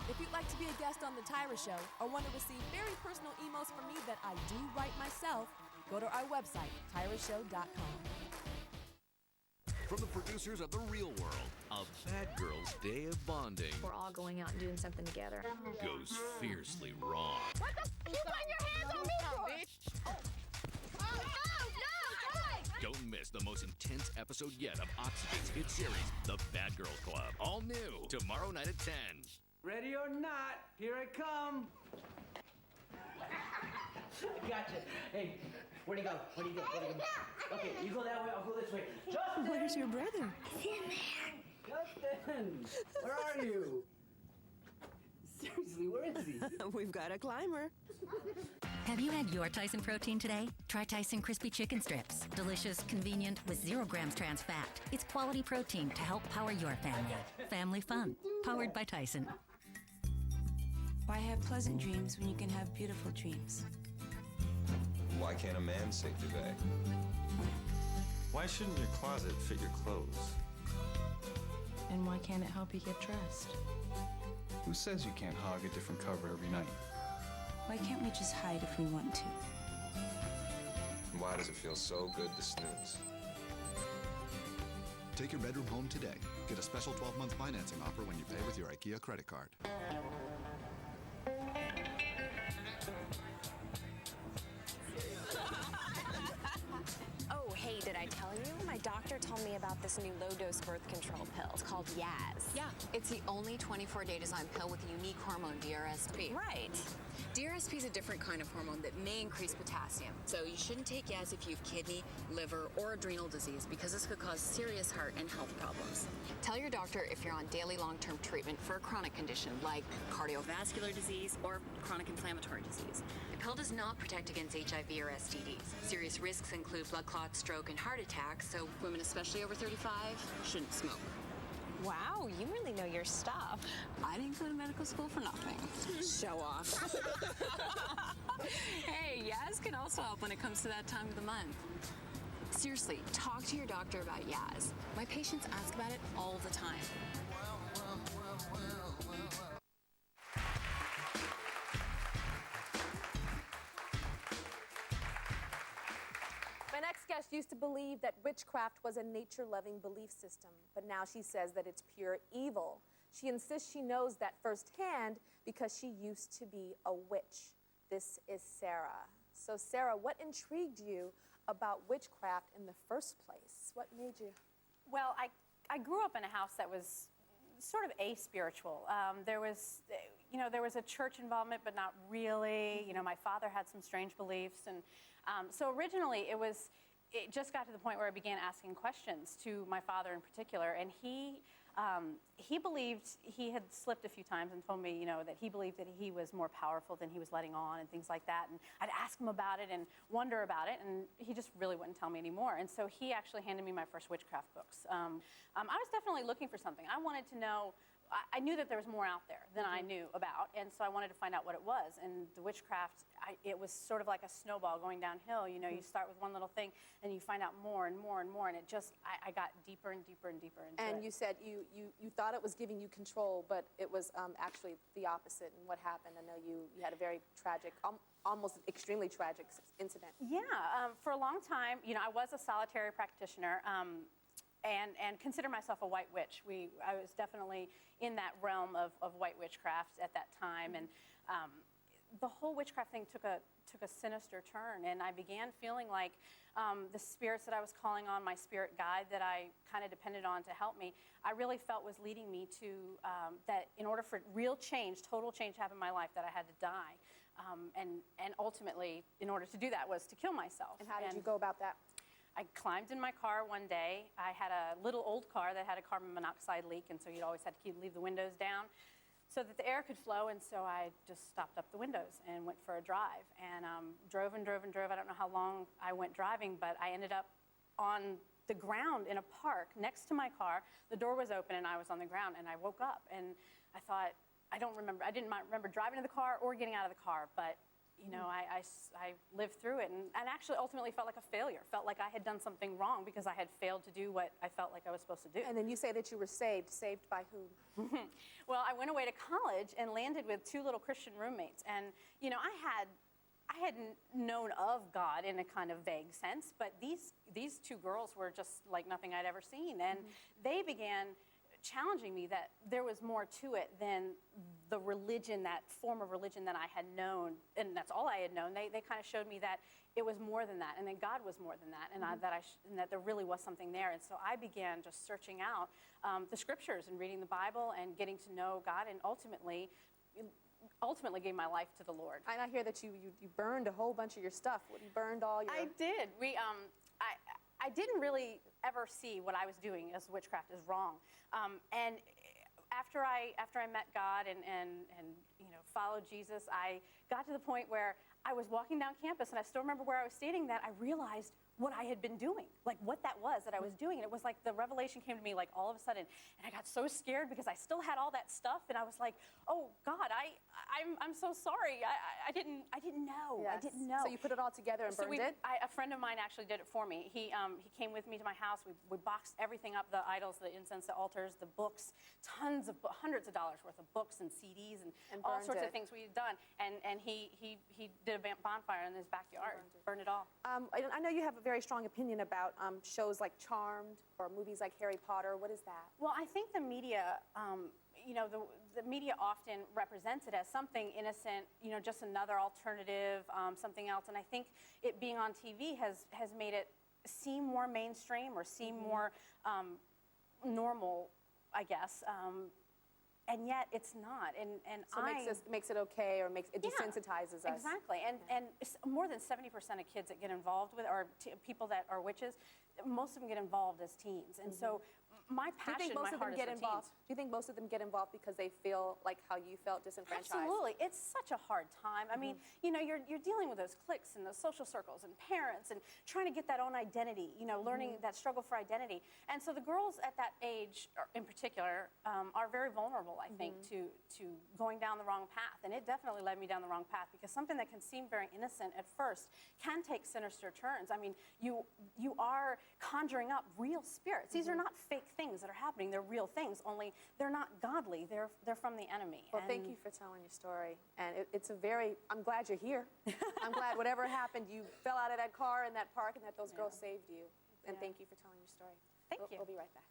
If you'd like to be a guest on The Tyra Show or want to receive very personal emails from me that I do write myself, go to our website, tyrashow.com. From the producers of The Real World, a bad girl's day of bonding We're all going out and doing something together. goes fiercely wrong. What the f*** you putting your hands on me for? No! Don't miss the most intense episode yet of Oxygen's hit series, The Bad Girls Club. All new, tomorrow night at 10. Ready or not, here I come. Gotcha. Hey, where'd he go? Where'd he go? Okay, you go that way, I'll go this way. Justin! Where's your brother? He's in there. Justin! Where are you? Seriously, where is he? We've got a climber. Have you had your Tyson protein today? Try Tyson Crispy Chicken Strips. Delicious, convenient, with 0 grams trans fat. It's quality protein to help power your family. Family fun. Powered by Tyson. Why have pleasant dreams when you can have beautiful dreams? Why can't a man say duvet? Why shouldn't your closet fit your clothes? And why can't it help you get dressed? Who says you can't hog a different cover every night? Why can't we just hide if we want to? And why does it feel so good to snooze? Take your bedroom home today. Get a special 12-month financing offer when you pay with your IKEA credit card. Oh, hey, did I tell you? My doctor told me about this new low-dose birth control pill. It's called Yaz. Yeah, it's the only 24-day design pill with a unique hormone, DRSP. Right. DRSP is a different kind of hormone that may increase potassium. So you shouldn't take Yaz if you have kidney, liver, or adrenal disease because this could cause serious heart and health problems. Tell your doctor if you're on daily long-term treatment for a chronic condition like cardiovascular disease or chronic inflammatory disease. The pill does not protect against HIV or STDs. Serious risks include blood clots, stroke, and heart attacks, so women, especially over 35, shouldn't smoke. Wow, you really know your stuff. I didn't go to medical school for nothing. Show off. Hey, Yaz can also help when it comes to that time of the month. Seriously, talk to your doctor about Yaz. My patients ask about it all the time. My next guest used to believe that witchcraft was a nature-loving belief system, but now she says that it's pure evil. She insists she knows that firsthand because she used to be a witch. This is Sarah. So Sarah, what intrigued you about witchcraft in the first place? What made you? Well, I grew up in a house that was sort of aspiritual. There was a church involvement, but not really. You know, my father had some strange beliefs, and so originally it just got to the point where I began asking questions to my father in particular, and he believed, he had slipped a few times and told me, you know, that he believed that he was more powerful than he was letting on and things like that, and I'd ask him about it and wonder about it, and he just really wouldn't tell me anymore, and so he actually handed me my first witchcraft books. I was definitely looking for something. I wanted to know I knew that there was more out there than I knew about, and so I wanted to find out what it was. And the witchcraft, it was sort of like a snowball going downhill. You know, you start with one little thing, and you find out more and more and more, and it just, I got deeper and deeper and deeper into it. And you said you thought it was giving you control, but it was actually the opposite. And what happened? I know you had a very tragic, almost extremely tragic incident. Yeah, for a long time, you know, I was a solitary practitioner. And consider myself a white witch. I was definitely in that realm of white witchcraft at that time, and the whole witchcraft thing took a sinister turn, and I began feeling like the spirits that I was calling on, my spirit guide that I kind of depended on to help me, I really felt was leading me to that in order for real change, total change to happen in my life, that I had to die. And ultimately, in order to do that, was to kill myself. And how did you go about that? I climbed in my car one day. I had a little old car that had a carbon monoxide leak, and so you'd always had to leave the windows down so that the air could flow, and so I just stopped up the windows and went for a drive, and drove and drove and drove. I don't know how long I went driving, but I ended up on the ground in a park next to my car. The door was open, and I was on the ground, and I woke up, and I thought, I didn't remember driving to the car or getting out of the car, but you know, I lived through it and actually ultimately felt like a failure, felt like I had done something wrong because I had failed to do what I felt like I was supposed to do. And then you say that you were saved. Saved by whom? Well, I went away to college and landed with 2 little Christian roommates. And, you know, I hadn't known of God in a kind of vague sense, but these 2 girls were just like nothing I'd ever seen. And they began challenging me that there was more to it than the religion, that form of religion that I had known, and that's all I had known. They kind of showed me that it was more than that, and that God was more than that, and that there really was something there. And so I began just searching out the scriptures and reading the Bible and getting to know God, and ultimately gave my life to the Lord. And I hear that you burned a whole bunch of your stuff. You burned all your... I did. I didn't really ever see what I was doing as witchcraft as wrong. And after I met God and you know, followed Jesus, I got to the point where I was walking down campus, and I still remember where I was standing, that I realized what I had been doing, like what that was that I was doing. And it was like the revelation came to me like all of a sudden, and I got so scared because I still had all that stuff, and I was like, oh God, I'm so sorry. I didn't know. Yes. I didn't know. So you put it all together and burned it? A friend of mine actually did it for me. He came with me to my house. We boxed everything up, the idols, the incense, the altars, the books, hundreds of dollars worth of books and CDs and all sorts of things we had done. And he did a bonfire in his backyard, burned it all. I know you have a very strong opinion about shows like Charmed or movies like Harry Potter. What is that? Well, I think the media, you know, the media often represents it as something innocent, you know, just another alternative, something else. And I think it being on TV has made it seem more mainstream or seem more normal, I guess. And yet it's not. And so it makes it okay, or it desensitizes us. Exactly. And more than 70% of kids that get involved with, or people that are witches, most of them get involved as teens. And so my passion, my heart is for teens. Do you think most of them get involved because they feel like how you felt, disenfranchised? Absolutely. It's such a hard time. I mean, you know, you're dealing with those cliques and those social circles and parents and trying to get that own identity, you know, learning that struggle for identity. And so the girls at that age, in particular, are very vulnerable, I think, to going down the wrong path. And it definitely led me down the wrong path, because something that can seem very innocent at first can take sinister turns. I mean, you are conjuring up real spirits. These are not fake things that are happening. They're real things, only they're not godly. They're from the enemy. Well, thank you for telling your story. And I'm glad you're here. I'm glad whatever happened, you fell out of that car in that park and that those girls saved you. And thank you for telling your story. Thank you. We'll be right back.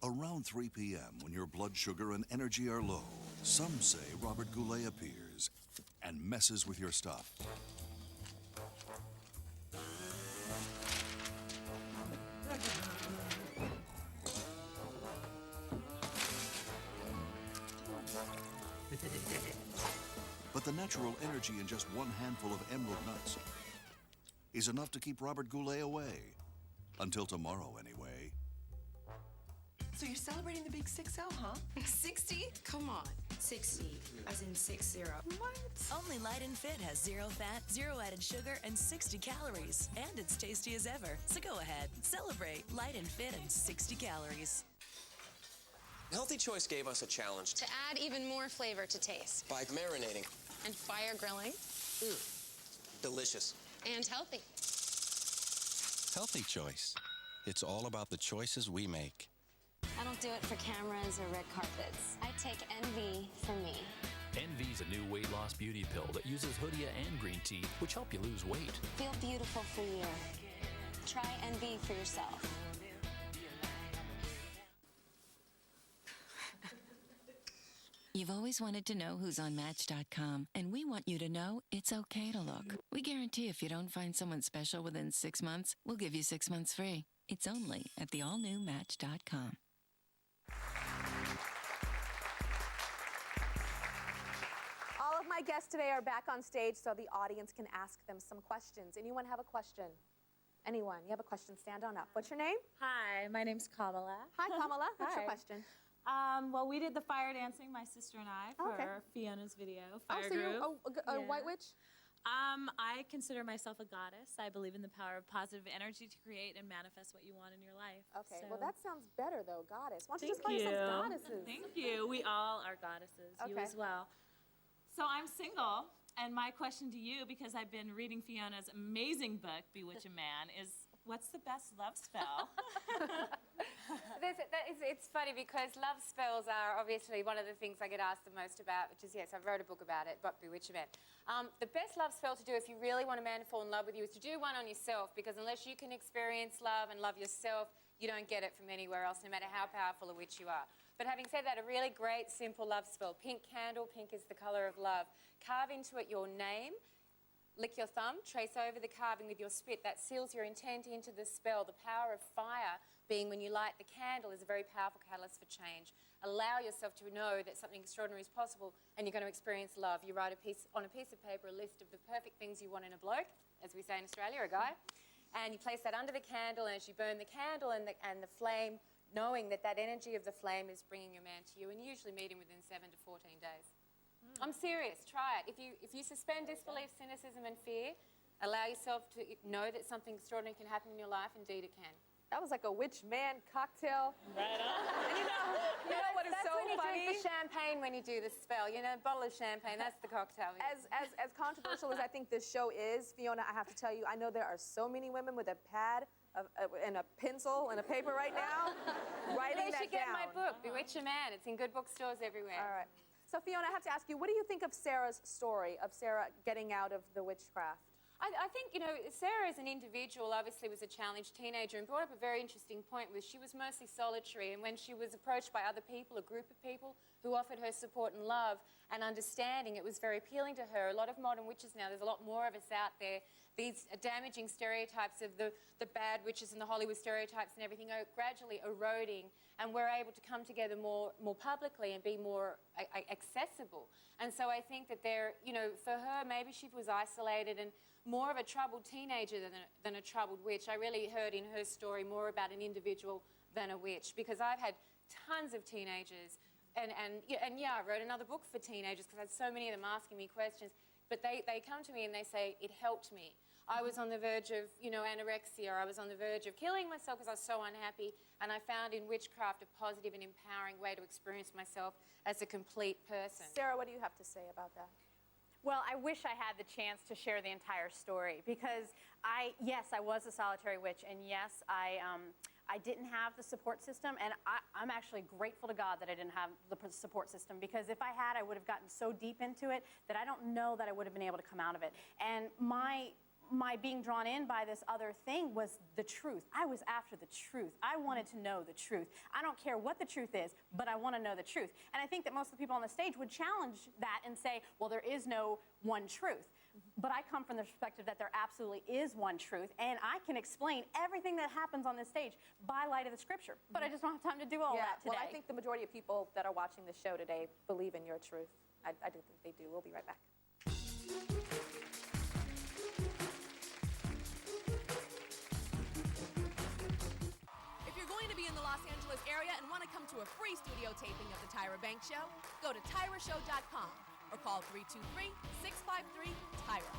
Around 3 p.m., when your blood sugar and energy are low, some say Robert Goulet appears and messes with your stuff. But the natural energy in just one handful of emerald nuts is enough to keep Robert Goulet away. Until tomorrow, anyway. So you're celebrating the big 6-0, huh? 60? Come on. 60, as in 60. What? Only Light and Fit has 0 fat, 0 added sugar, and 60 calories. And it's tasty as ever. So go ahead, celebrate Light and Fit and 60 calories. Healthy Choice gave us a challenge To add even more flavor to taste. by marinating. And fire grilling. Delicious. And healthy. Healthy Choice. It's all about the choices we make. I don't do it for cameras or red carpets. I take Envy for me. Envy's a new weight loss beauty pill that uses hoodia and green tea, which help you lose weight. Feel beautiful for you. Try Envy for yourself. You've always wanted to know who's on Match.com, and we want you to know it's okay to look. We guarantee if you don't find someone special within 6 months, we'll give you 6 months free. It's only at the all-new Match.com. All of my guests today are back on stage so the audience can ask them some questions. Anyone have a question? Anyone? You have a question? Stand on up. What's your name? Hi, my name's Kamala. Hi, Kamala. What's your Hi. question? Well, we did the fire dancing, my sister and I, for Okay. Fiona's video, Oh, Fire so you're Groove. a white witch? I consider myself a goddess. I believe in the power of positive energy to create and manifest what you want in your life. Okay, So- well, that sounds better, though, goddess. Why don't you Thank just call yourselves you. goddesses? Thank you. We all are goddesses. You Okay. as well. So I'm single, and my question to you, because I've been reading Fiona's amazing book, Bewitch a Man, is what's the best love spell? It's funny because love spells are obviously one of the things I get asked the most about, which is, yes, I wrote a book about it, but Bewitch a Man. The best love spell to do if you really want a man to fall in love with you is to do one on yourself, because unless you can experience love and love yourself, you don't get it from anywhere else, no matter how powerful a witch you are. But having said that, a really great, simple love spell. Pink candle, pink is the color of love. Carve into it your name. Lick your thumb, trace over the carving with your spit. That seals your intent into the spell. The power of fire, being when you light the candle, is a very powerful catalyst for change. Allow yourself to know that something extraordinary is possible and you're going to experience love. You write on a piece of paper a list of the perfect things you want in a bloke, as we say in Australia, a guy, and you place that under the candle, and as you burn the candle and the flame, knowing that that energy of the flame is bringing your man to you, and usually meet him within 7 to 14 days. I'm serious. Try it. If you suspend disbelief, cynicism, and fear, allow yourself to know that something extraordinary can happen in your life. Indeed, it can. That was like a witch man cocktail. Right on. And you know what is that's so when you funny? drink the champagne when you do the spell. You know, a bottle of champagne. That's the cocktail. As controversial as I think this show is, Fiona, I have to tell you, I know there are so many women with a pad and a pencil and a paper right now writing that They should get down. my book, Bewitch a Man. It's in good bookstores everywhere. All right. So, Fiona, I have to ask you, what do you think of Sarah's story, of Sarah getting out of the witchcraft? I think, you know, Sarah as an individual obviously was a challenged teenager and brought up a very interesting point, was she was mostly solitary, and when she was approached by other people, a group of people who offered her support and love and understanding, it was very appealing to her. A lot of modern witches now, there's a lot more of us out there. These damaging stereotypes of the bad witches and the Hollywood stereotypes and everything are gradually eroding, and we're able to come together more publicly and be more accessible. And so I think that there, you know, for her, maybe she was isolated and more of a troubled teenager than a troubled witch. I really heard in her story more about an individual than a witch, because I've had tons of teenagers, and yeah, I wrote another book for teenagers because I had so many of them asking me questions, but they come to me and they say, it helped me. I was on the verge of, you know, anorexia, or I was on the verge of killing myself because I was so unhappy, and I found in witchcraft a positive and empowering way to experience myself as a complete person. Sarah, what do you have to say about that? Well, I wish I had the chance to share the entire story, because yes, I was a solitary witch, and yes, I didn't have the support system, and I'm actually grateful to God that I didn't have the support system, because if I had, I would have gotten so deep into it that I don't know that I would have been able to come out of it. And my being drawn in by this other thing was the truth. I was after the truth. I wanted to know the truth. I don't care what the truth is, but I want to know the truth. And I think that most of the people on the stage would challenge that and say, well, there is no one truth. But I come from the perspective that there absolutely is one truth, and I can explain everything that happens on this stage by light of the scripture. But I just don't have time to do all that today. Well, I think the majority of people that are watching the show today believe in your truth. I do think they do. We'll be right back. If you're going to be in the Los Angeles area, area and want to come to a free studio taping of The Tyra Banks Show? Go to TyraShow.com or call 323-653-TYRA.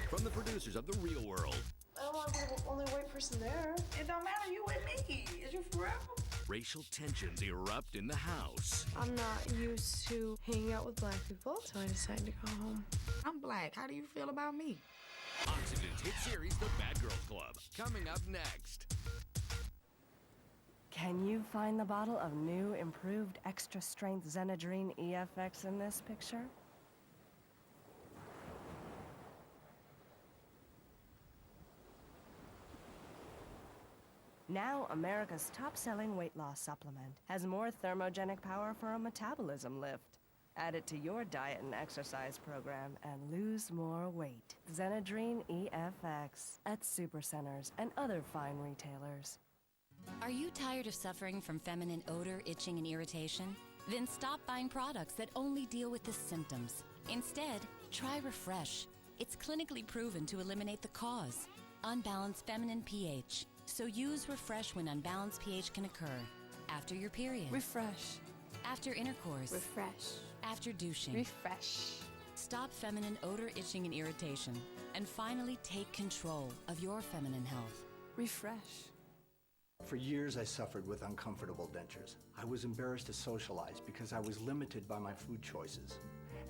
From the producers of The Real World, I don't want to be the only white person there. It don't matter, you with me. Is you forever? racial tensions erupt in the house. I'm not used to hanging out with black people, so I decided to go home. I'm black. How do you feel about me? Oxygen's hit series, The Bad Girls Club, coming up next. Can you find the bottle of new, improved, extra-strength Xenadrine EFX in this picture? Now, America's top-selling weight loss supplement has more thermogenic power for a metabolism lift. Add it to your diet and exercise program and lose more weight. Xenadrine EFX at supercenters and other fine retailers. Are you tired of suffering from feminine odor, itching, and irritation? Then stop buying products that only deal with the symptoms. Instead, try Refresh. It's clinically proven to eliminate the cause, unbalanced feminine pH. So use Refresh when unbalanced pH can occur. After your period. Refresh. After intercourse. Refresh. After douching. Refresh. Stop feminine odor, itching, and irritation. And finally take control of your feminine health. Refresh. For years, I suffered with uncomfortable dentures. I was embarrassed to socialize because I was limited by my food choices.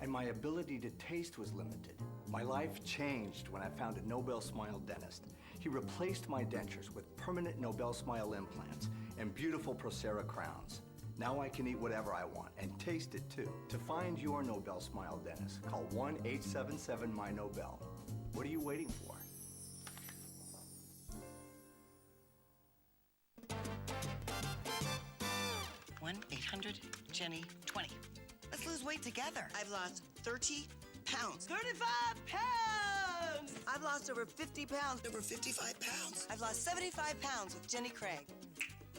And my ability to taste was limited. My life changed when I found a Nobel Smile dentist. He replaced my dentures with permanent Nobel Smile implants and beautiful Procera crowns. Now I can eat whatever I want and taste it too. To find your Nobel Smile dentist, call 1-877-MY-NOBEL. What are you waiting for? One 800-JENNY-20. Let's lose weight together. I've lost 30 pounds. 35 pounds! I've lost over 50 pounds. Over 55 pounds. I've lost 75 pounds with Jenny Craig.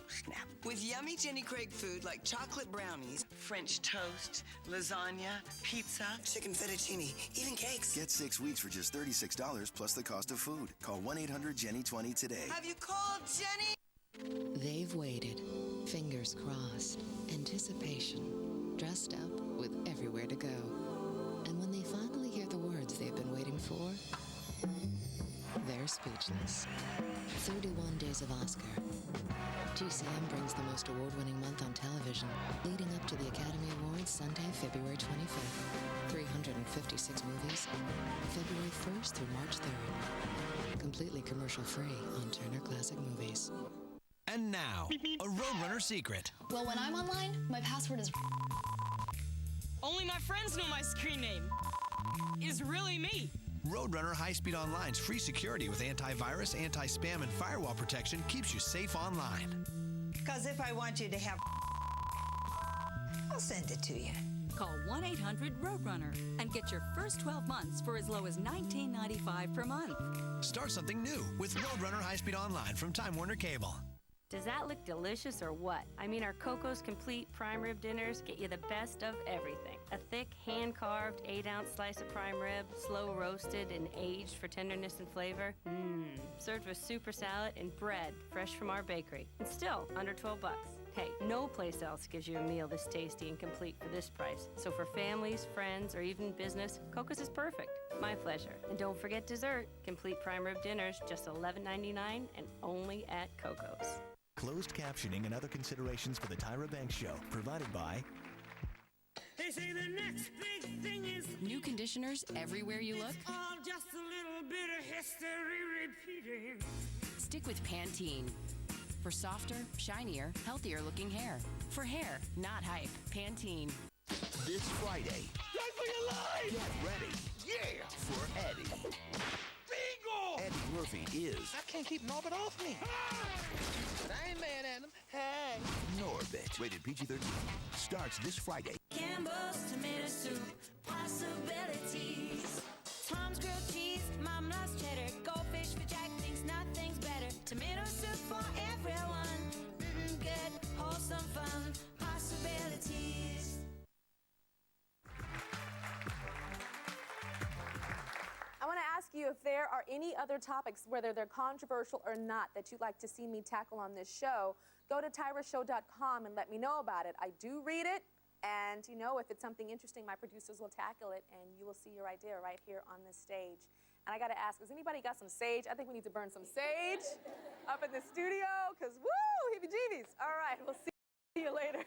Snap. With yummy Jenny Craig food like chocolate brownies, French toast, lasagna, pizza, chicken fettuccine, even cakes. Get 6 weeks for just $36 plus the cost of food. Call 1-800-JENNY-20 today. Have you called Jenny? They've waited, fingers crossed, anticipation, dressed up with everywhere to go. And when they finally hear the words they've been waiting for, they're speechless. 31 days of Oscar. GCM brings the most award-winning month on television, leading up to the Academy Awards Sunday, February 25th. 356 movies, February 1st through March 3rd. Completely commercial-free on Turner Classic Movies. And now, a Roadrunner secret. Well, when I'm online, my password is... Only my friends know my screen name. Is really me. Roadrunner High-Speed Online's free security with antivirus, anti-spam, and firewall protection keeps you safe online. Because if I want you to have... I'll send it to you. Call 1-800-ROADRUNNER and get your first 12 months for as low as $19.95 per month. Start something new with Roadrunner High-Speed Online from Time Warner Cable. Does that look delicious or what? I mean, our Coco's Complete Prime Rib dinners get you the best of everything. A thick, hand-carved, 8-ounce slice of prime rib, slow roasted and aged for tenderness and flavor. Served with super salad and bread, fresh from our bakery. And still, under 12 bucks. Hey, no place else gives you a meal this tasty and complete for this price. So for families, friends, or even business, Coco's is perfect. My pleasure. And don't forget dessert. Complete prime rib dinners, just $11.99 and only at Coco's. Closed captioning and other considerations for the Tyra Banks Show, provided by... They say the next big thing is... New conditioners everywhere you look? all just a little bit of history repeating. Stick with Pantene. For softer, shinier, healthier looking hair. For hair, not hype. Pantene. This Friday, get ready, for Eddie. Bingo! Eddie Murphy is... I can't keep Norbit off me. But I ain't mad at him. Hey! Norbit. Rated PG-13. Starts this Friday. Campbell's tomato soup, possibilities. Tom's grilled cheese, Mom loves cheddar. Goldfish for Jack thinks nothing's better. Tomato soup for everyone. Good, wholesome fun, possibilities. I want to ask you if there are any other topics, whether they're controversial or not, that you'd like to see me tackle on this show. go to tyrashow.com and let me know about it. I do read it, and you know, if it's something interesting, my producers will tackle it, and you will see your idea right here on this stage. And I gotta ask, has anybody got some sage? I think we need to burn some sage up in the studio, because woo, heebie-jeebies. All right, we'll see you later.